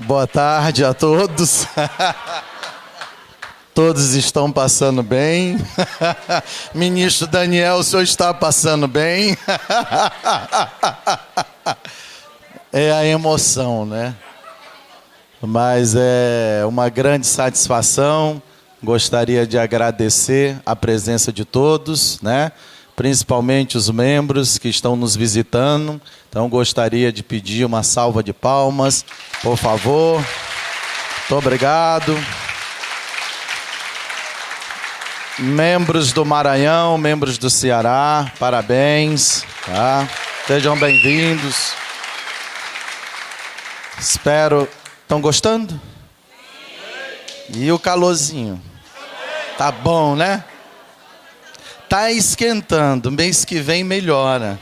Boa tarde a todos. Todos estão passando bem. Ministro Daniel, o senhor está passando bem? É a emoção, né? Mas é uma grande satisfação. Gostaria de agradecer a presença de todos, né? Principalmente os membros que estão nos visitando. Então, gostaria de pedir uma salva de palmas, por favor. Muito obrigado. Membros do Maranhão, membros do Ceará, parabéns, tá? Sejam bem-vindos. Espero... Estão gostando? E o calorzinho? Tá bom, né? Tá esquentando, mês que vem melhora.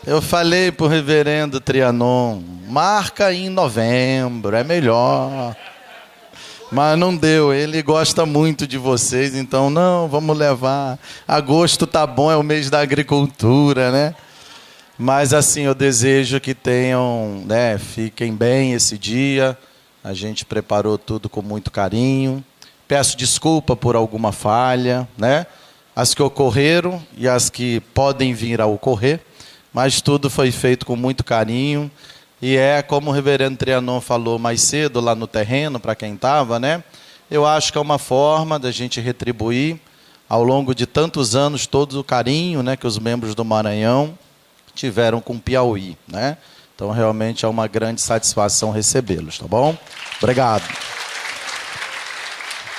Eu falei pro reverendo Trianon, marca em novembro, é melhor. Mas não deu, ele gosta muito de vocês, então não, vamos levar. Agosto tá bom, é o mês da agricultura, né? Mas assim, eu desejo que tenham, né, fiquem bem esse dia. A gente preparou tudo com muito carinho. Peço desculpa por alguma falha, né? As que ocorreram e as que podem vir a ocorrer, mas tudo foi feito com muito carinho. E é como o reverendo Trianon falou mais cedo lá no terreno, para quem estava, né? Eu acho que é uma forma da gente retribuir, ao longo de tantos anos, todo o carinho, né, que os membros do Maranhão tiveram com o Piauí, né? Então, realmente é uma grande satisfação recebê-los, tá bom? Obrigado.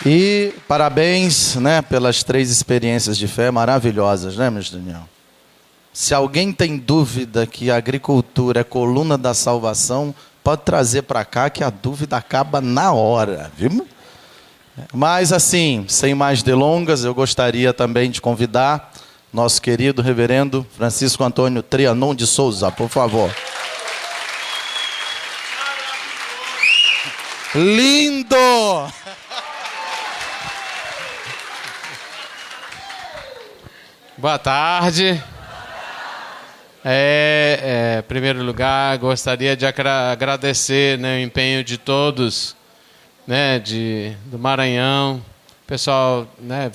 E parabéns, né, pelas 3 experiências de fé maravilhosas, né, ministro Daniel? Se alguém tem dúvida que a agricultura é coluna da salvação, pode trazer para cá que a dúvida acaba na hora, viu? Mas assim, sem mais delongas, eu gostaria também de convidar nosso querido reverendo Francisco Antônio Trianon de Souza, por favor. Lindo! Boa tarde. Em primeiro lugar, gostaria de agradecer, né, o empenho de todos, né, do Maranhão. O pessoal, né,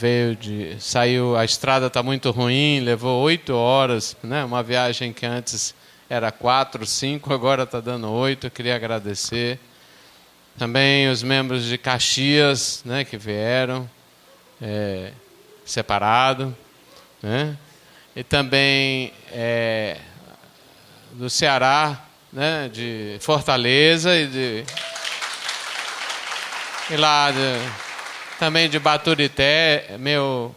saiu, a estrada está muito ruim, levou 8 horas, né, uma viagem que antes era 4, 5, agora está dando 8. Eu queria agradecer. Também os membros de Caxias, né, que vieram separado, né? E também do Ceará, né, de Fortaleza e também de Baturité. Eu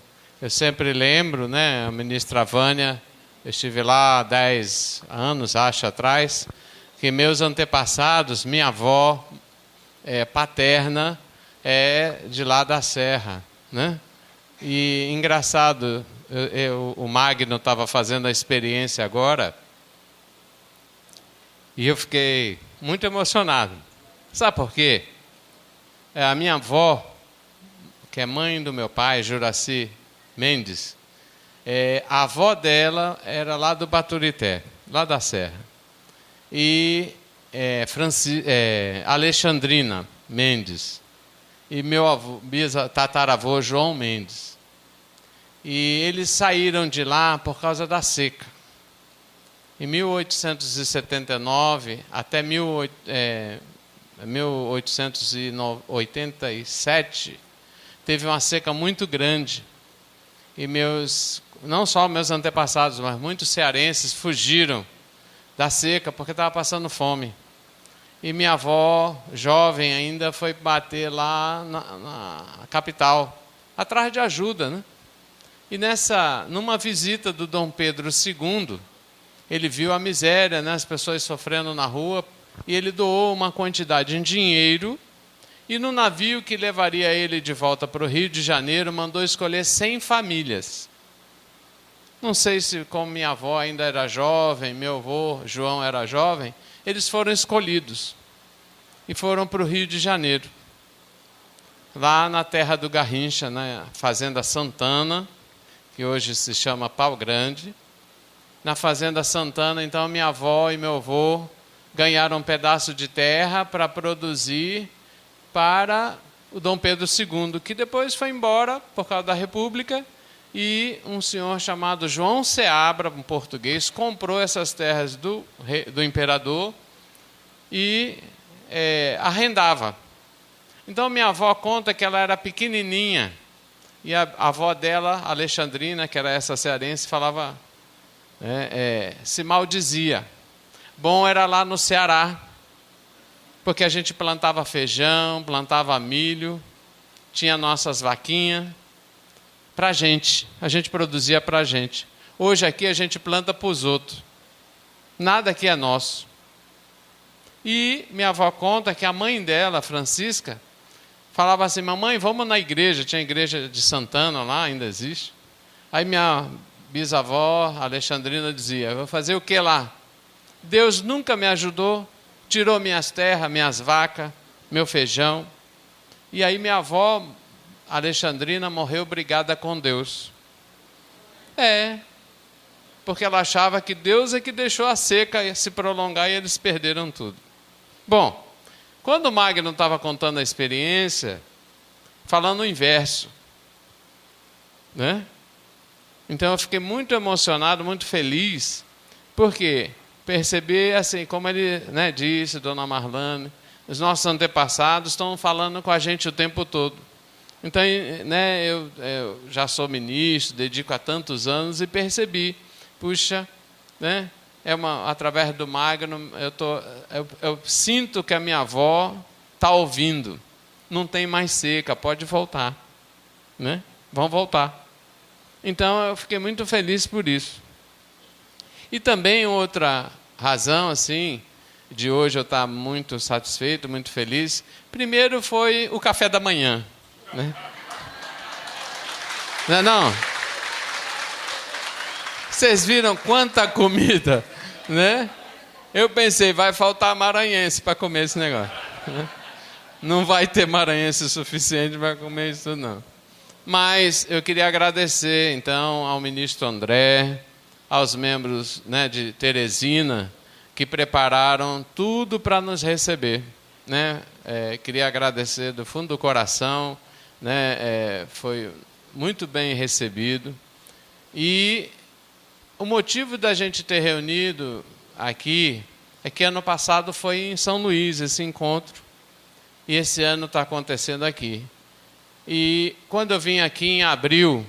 sempre lembro, né, a ministra Vânia, eu estive lá há 10 anos, acho, atrás, que meus antepassados, minha avó paterna é de lá da Serra, né? E engraçado, o Magno estava fazendo a experiência agora e eu fiquei muito emocionado. Sabe por quê? A minha avó, que é mãe do meu pai, Juraci Mendes, a avó dela era lá do Baturité, lá da Serra. E Alexandrina Mendes. E meu tataravô João Mendes. E eles saíram de lá por causa da seca. Em 1879 até 1887, teve uma seca muito grande. E não só meus antepassados, mas muitos cearenses fugiram da seca porque estava passando fome. E minha avó, jovem ainda, foi bater lá na capital, atrás de ajuda, né? E numa visita do Dom Pedro II, ele viu a miséria, né, as pessoas sofrendo na rua, e ele doou uma quantidade em dinheiro, e no navio que levaria ele de volta para o Rio de Janeiro, mandou escolher 100 famílias. Não sei se, como minha avó ainda era jovem, meu avô, João, era jovem, eles foram escolhidos e foram para o Rio de Janeiro. Lá na terra do Garrincha, na Fazenda Santana, que hoje se chama Pau Grande. Na Fazenda Santana, então, minha avó e meu avô ganharam um pedaço de terra para produzir para o Dom Pedro II, que depois foi embora por causa da República, e um senhor chamado João Seabra, um português, comprou essas terras do imperador e arrendava. Então minha avó conta que ela era pequenininha, e a avó dela, Alexandrina, que era essa cearense, falava, se maldizia. Bom era lá no Ceará, porque a gente plantava feijão, plantava milho, tinha nossas vaquinhas, a gente produzia para a gente. Hoje aqui a gente planta para os outros, nada aqui é nosso. E minha avó conta que a mãe dela, Francisca, falava assim, mamãe, vamos na igreja, tinha a igreja de Santana lá, ainda existe. Aí minha bisavó, Alexandrina, dizia, vou fazer o que lá? Deus nunca me ajudou, tirou minhas terras, minhas vacas, meu feijão. E aí minha avó, Alexandrina, morreu brigada com Deus. Porque ela achava que Deus é que deixou a seca se prolongar e eles perderam tudo. Bom, quando o Magno estava contando a experiência, falando o inverso, né? Então eu fiquei muito emocionado, muito feliz, porque perceber, assim, como ele, né, disse, dona Marlane, os nossos antepassados estão falando com a gente o tempo todo. Então, né, eu já sou ministro, dedico há tantos anos e percebi, puxa, né, através do Magno, eu sinto que a minha avó está ouvindo. Não tem mais seca, pode voltar. Né? Vão voltar. Então, eu fiquei muito feliz por isso. E também outra razão, assim, de hoje eu estar muito satisfeito, muito feliz. Primeiro foi o café da manhã. Né? Não? Vocês viram quanta comida, né? Eu pensei, vai faltar maranhense para comer esse negócio. Né? Não vai ter maranhense o suficiente para comer isso tudo, não. Mas eu queria agradecer, então, ao ministro André, aos membros, né, de Teresina, que prepararam tudo para nos receber. Né? Queria agradecer do fundo do coração, né? Foi muito bem recebido. E o motivo da gente ter reunido aqui é que ano passado foi em São Luís esse encontro, e esse ano está acontecendo aqui. E quando eu vim aqui em abril,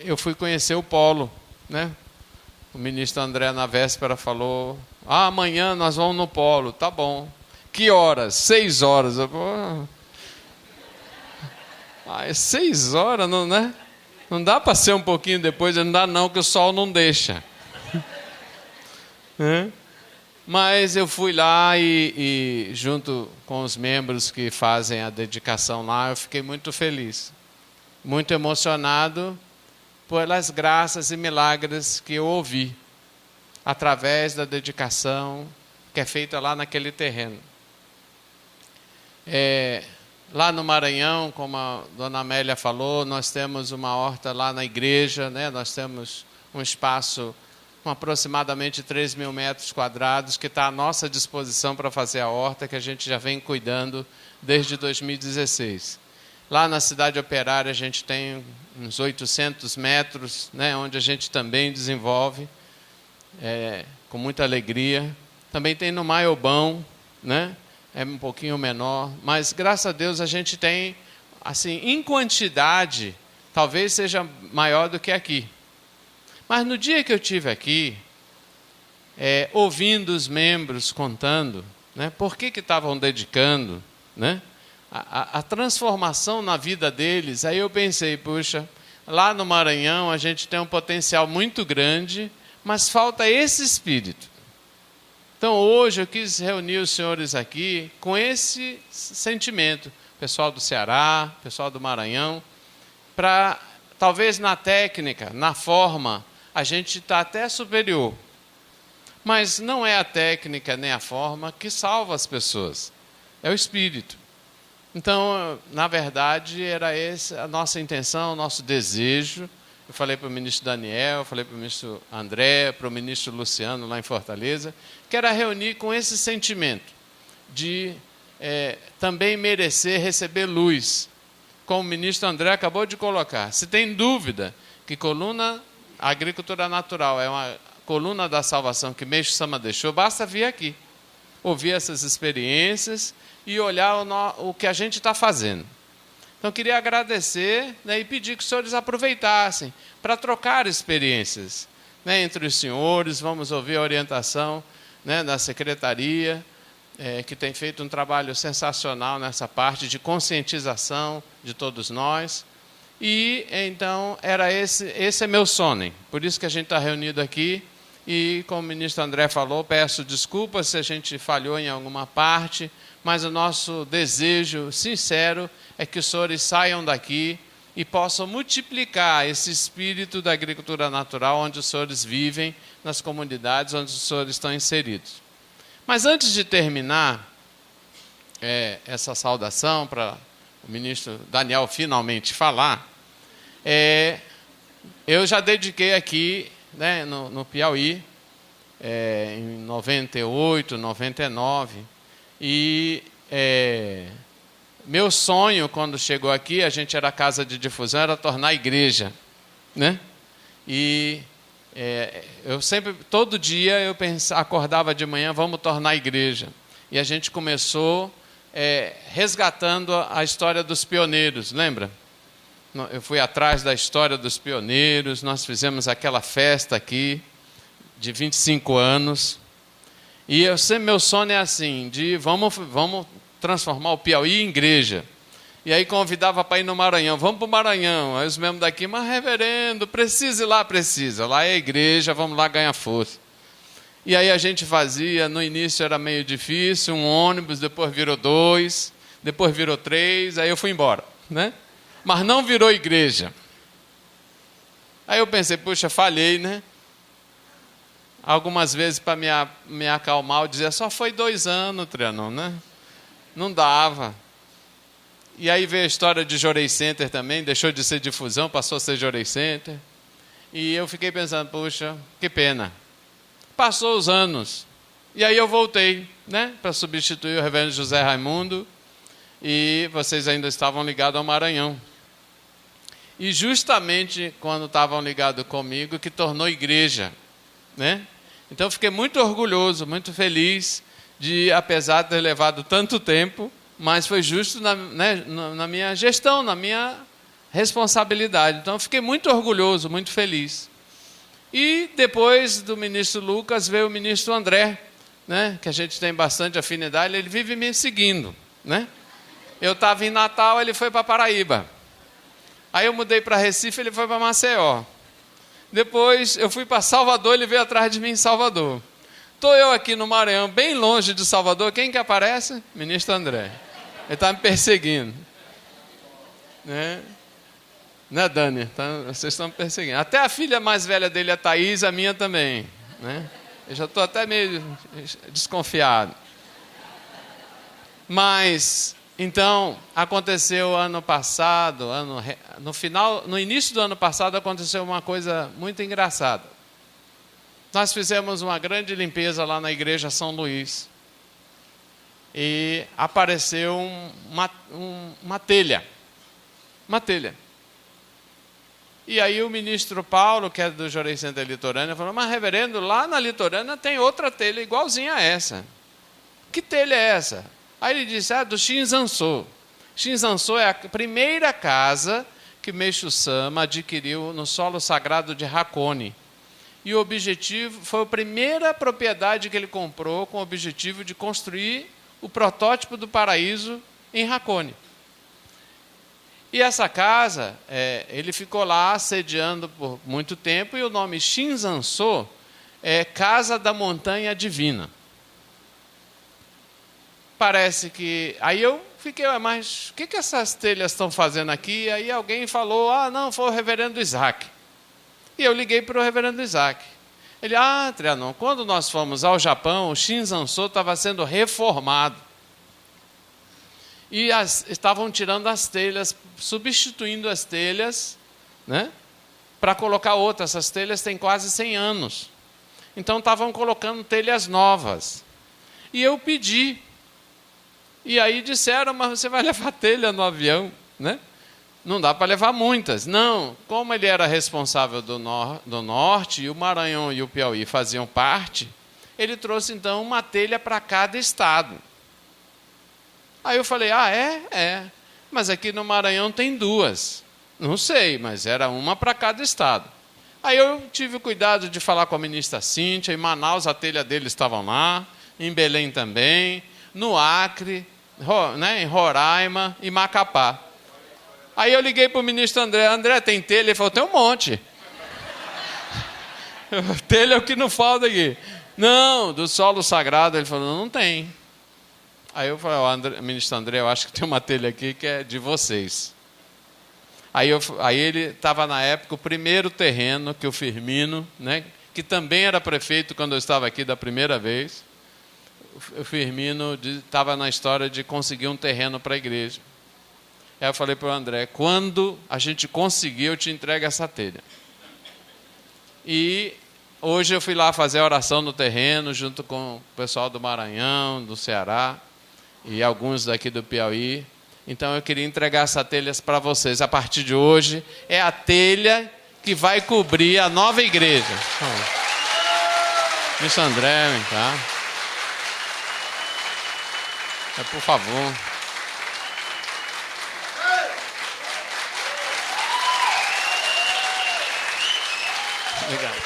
eu fui conhecer o Polo, né? O ministro André, na véspera, falou, amanhã nós vamos no Polo. Tá bom. Que horas? 6 horas. Eu, 6 horas, não, né? Não dá para ser um pouquinho depois, não dá não, que o sol não deixa. Mas eu fui lá e junto com os membros que fazem a dedicação lá, eu fiquei muito feliz, muito emocionado pelas graças e milagres que eu ouvi através da dedicação que é feita lá naquele terreno. Lá no Maranhão, como a dona Amélia falou, nós temos uma horta lá na igreja, né? Nós temos um espaço com aproximadamente 3 mil metros quadrados, que está à nossa disposição para fazer a horta, que a gente já vem cuidando desde 2016. Lá na cidade operária a gente tem uns 800 metros, né, onde a gente também desenvolve com muita alegria. Também tem no Maiobão, né, é um pouquinho menor, mas graças a Deus a gente tem, assim, em quantidade, talvez seja maior do que aqui. Mas no dia que eu estive aqui, ouvindo os membros contando, né, por que estavam dedicando, né, a transformação na vida deles, aí eu pensei, puxa, lá no Maranhão a gente tem um potencial muito grande, mas falta esse espírito. Então hoje eu quis reunir os senhores aqui com esse sentimento, pessoal do Ceará, pessoal do Maranhão, para talvez na técnica, na forma, a gente está até superior. Mas não é a técnica nem a forma que salva as pessoas. É o espírito. Então, na verdade, era essa a nossa intenção, o nosso desejo. Eu falei para o ministro Daniel, falei para o ministro André, para o ministro Luciano lá em Fortaleza, que era reunir com esse sentimento de também merecer receber luz, como o ministro André acabou de colocar. Se tem dúvida que a agricultura natural é uma coluna da salvação que Meixo Sama deixou, basta vir aqui, ouvir essas experiências e olhar o que a gente está fazendo. Então, queria agradecer, né, e pedir que os senhores aproveitassem para trocar experiências, né, entre os senhores. Vamos ouvir a orientação, né, da secretaria, que tem feito um trabalho sensacional nessa parte de conscientização de todos nós. E, então, esse é meu sonho. Por isso que a gente está reunido aqui. E, como o ministro André falou, peço desculpas se a gente falhou em alguma parte, mas o nosso desejo sincero é que os senhores saiam daqui e possam multiplicar esse espírito da agricultura natural onde os senhores vivem, nas comunidades onde os senhores estão inseridos. Mas antes de terminar essa saudação, para o ministro Daniel finalmente falar, eu já dediquei aqui, né, no Piauí, em 98, 99, e meu sonho, quando chegou aqui, a gente era casa de difusão, era tornar igreja, né? E eu sempre, todo dia, eu acordava de manhã, vamos tornar igreja. E a gente começou resgatando a história dos pioneiros, lembra? Eu fui atrás da história dos pioneiros, nós fizemos aquela festa aqui, de 25 anos. E meu sonho é assim, de vamos transformar o Piauí em igreja. E aí convidava para ir no Maranhão, vamos para o Maranhão. Aí os membros daqui, mas reverendo, precisa ir lá, precisa. Lá é a igreja, vamos lá ganhar força. E aí a gente fazia, no início era meio difícil, um ônibus, depois virou 2, depois virou 3, aí eu fui embora, né? Mas não virou igreja. Aí eu pensei, puxa, falhei, né? Algumas vezes, para me acalmar, eu dizia, só foi 2 anos, Trianon, né? Não dava. E aí veio a história de Jorei Center também, deixou de ser difusão, passou a ser Jorei Center. E eu fiquei pensando, puxa, que pena. Passou os anos. E aí eu voltei, né, para substituir o reverendo José Raimundo. E vocês ainda estavam ligados ao Maranhão. E justamente quando estavam ligados comigo, que tornou igreja, né? Então eu fiquei muito orgulhoso, muito feliz de, apesar de ter levado tanto tempo, mas foi justo na minha gestão, na minha responsabilidade. Então eu fiquei muito orgulhoso, muito feliz. E depois do ministro Lucas veio o ministro André, né, que a gente tem bastante afinidade, ele vive me seguindo, né? Eu estava em Natal, ele foi para Paraíba. Aí eu mudei para Recife, ele foi para Maceió. Depois eu fui para Salvador, ele veio atrás de mim em Salvador. Estou eu aqui no Maranhão, bem longe de Salvador, quem que aparece? Ministro André. Ele está me perseguindo. Né, Dani? Vocês estão me perseguindo. Até a filha mais velha dele, a Thaís, a minha também. Né? Eu já estou até meio desconfiado. Mas, então, aconteceu ano passado, no início do ano passado, aconteceu uma coisa muito engraçada. Nós fizemos uma grande limpeza lá na igreja São Luís. E apareceu uma telha. Uma telha. E aí o ministro Paulo, que é do Jorei Center Litorânea, falou, mas reverendo, lá na Litorânea tem outra telha igualzinha a essa. Que telha é essa? Aí ele disse, do Shinzansô. Shinzansô é a primeira casa que Meixo Sama adquiriu no solo sagrado de Hakone. E o objetivo foi a primeira propriedade que ele comprou com o objetivo de construir o protótipo do paraíso em Hakone. E essa casa, ele ficou lá sediando por muito tempo, e o nome Shinzansô é Casa da Montanha Divina. Parece que... Aí eu fiquei, mas o que essas telhas estão fazendo aqui? Aí alguém falou, não, foi o reverendo Isaac. E eu liguei para o reverendo Isaac. Ele, Trianon, quando nós fomos ao Japão, o Shinzansô estava sendo reformado. E estavam tirando as telhas, substituindo as telhas, né, para colocar outra. Essas telhas têm quase 100 anos. Então estavam colocando telhas novas. E eu pedi. E aí disseram, mas você vai levar telha no avião, né? Não dá para levar muitas. Não, como ele era responsável do norte, e o Maranhão e o Piauí faziam parte, ele trouxe então uma telha para cada estado. Aí eu falei, é. Mas aqui no Maranhão tem 2. Não sei, mas era uma para cada estado. Aí eu tive o cuidado de falar com a ministra Cíntia, em Manaus a telha deles estavam lá, em Belém também, no Acre, né, em Roraima e Macapá. Aí eu liguei para o ministro André, André, tem telha? Ele falou, tem um monte. Telha é o que não falta aqui. Não, do solo sagrado, ele falou, não tem. Aí eu falei, ministro André, eu acho que tem uma telha aqui que é de vocês. Aí ele estava na época o primeiro terreno que o Firmino, né, que também era prefeito quando eu estava aqui da primeira vez, o Firmino estava na história de conseguir um terreno para a igreja. Aí eu falei para o André, quando a gente conseguir, eu te entrego essa telha. E hoje eu fui lá fazer a oração no terreno, junto com o pessoal do Maranhão, do Ceará, e alguns daqui do Piauí. Então eu queria entregar essas telhas para vocês. A partir de hoje, é a telha que vai cobrir a nova igreja. Ministro André, vem cá. Por favor. Obrigado.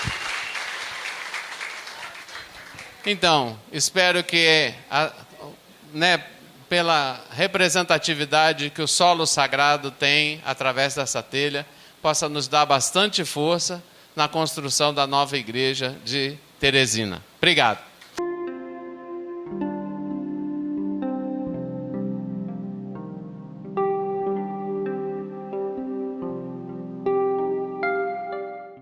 Então, espero que, pela representatividade que o solo sagrado tem através dessa telha, possa nos dar bastante força na construção da nova igreja de Teresina. Obrigado.